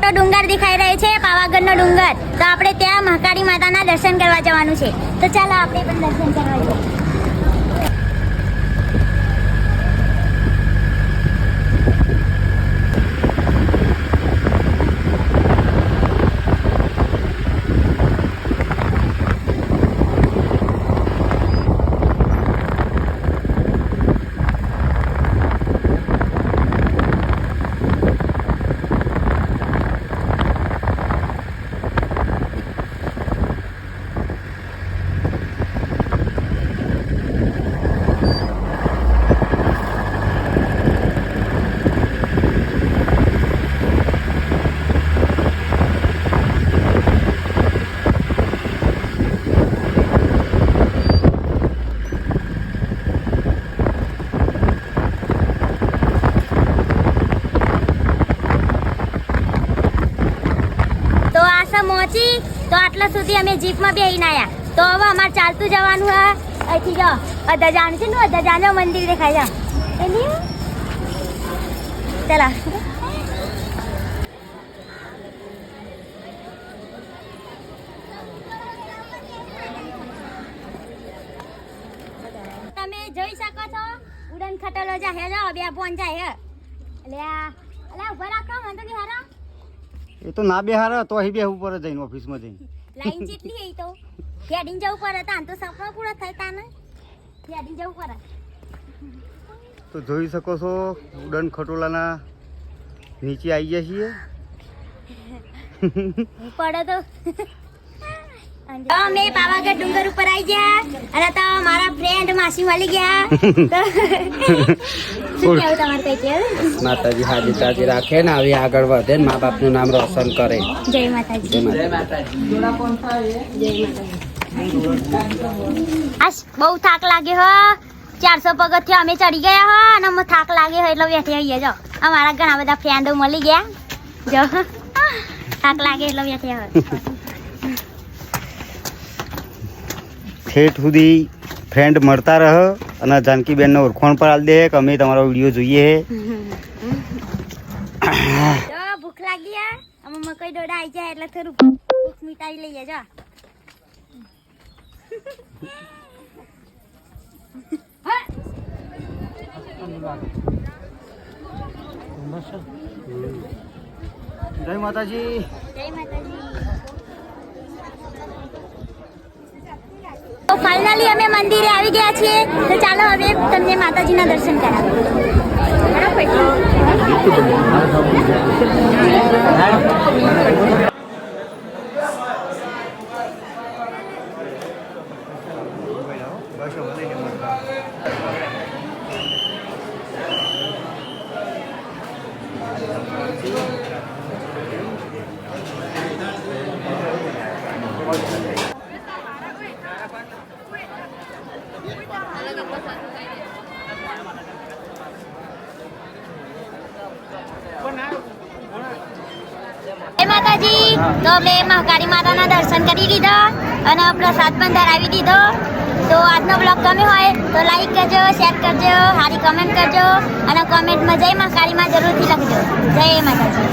મોટો ડુંગર દેખાઈ રહ્યો છે, પાવાગઢનો ડુંગર. તો આપણે ત્યાં મહાકાળી માતાના દર્શન કરવા જવાનું છે. તો ચાલો આપણે પણ દર્શન કરવા જઈએ. તો આટલા સુધી અમે જીપમાં બેહીને આવ્યા. તો હવે અમારે ચાલતું જવાનું હે. અહીંથી જો અધજાનું છે ને, અધજાનું મંદિર દેખાય છે. એની ચલા તમે જોઈ શકો છો ઉડન ખટલો જાય છે, બે ફોન જાય છે. એટલે અલા ઉભા રાખો મને તો બિહારા એ તો ના બેહાર તો અહીં બેહવું પડે જઈને ઓફિસમાં જઈને. લાઈન જેટલી હઈ તો હેડીને જવું પડે. તાન તો સપનો પૂરો થાય તાને હેડીને જવું પડે. તો જોઈ શકો છો ઉડન ખટોલાના નીચે આવી ગયા છીએ. પડે તો અમે પાવાગઢ ડુંગર ઉપર આવી ગયા અને તો મારા ફ્રેન્ડ માસી મળી ગયા. તો શું કેવું તમારે કઈ કેવું? માતાજી હાજી તાજી રાખે ને આવી આગળ વધે ને મા બાપનું નામ રોશન કરે. જય માતાજી. જય માતાજી. આજ બહુ થાક લાગ્યો હો. 400 પગથિયા અમે ચડી ગયા હો અને અમે થાક લાગ્યો હોય એટલે બેઠી આવીએ. જો અમારા ઘણા બધા ફ્રેન્ડો મળી ગયા. જો થાક લાગે એટલે બેઠી હોય. ઠેઠ સુધી ફ્રેન્ડ મળતા રહે અને જાનકીબેનને ઓળખાણ પર આલી દે કે અમે તમારો વિડીયો જોઈએ. જો ભૂખ લાગી હે. અમે મકઈ ડોડા આવી જાય એટલે થોડું ભૂખ મિટાવી લઈએ. જો જય માતાજી. જય માતાજી. તો ફાઇનલી અમે મંદિરે આવી ગયા છીએ. તો ચાલો હવે તમને માતાજીના દર્શન કરાવીએ. માતાજી. તો અમે મહાકાળી માતાના દર્શન કરી લીધા અને પ્રસાદ પણ ધરાવી દીધો. તો આજનો બ્લોગ ગમ્યો હોય તો લાઈક કરજો, શેર કરજો, સારી કમેન્ટ કરજો અને કમેન્ટમાં જય મહાકાળીમાં જરૂરથી લખજો. જય માતાજી.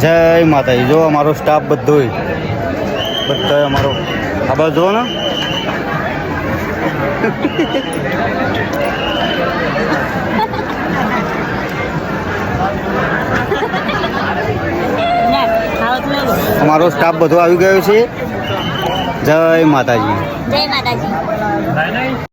જય માતાજી. જો અમારો સ્ટાફ બધો અમારો આભાર જો ને. અમારો સ્ટાફ બધો આવી ગયો છે. જય માતાજી. જય માતાજી.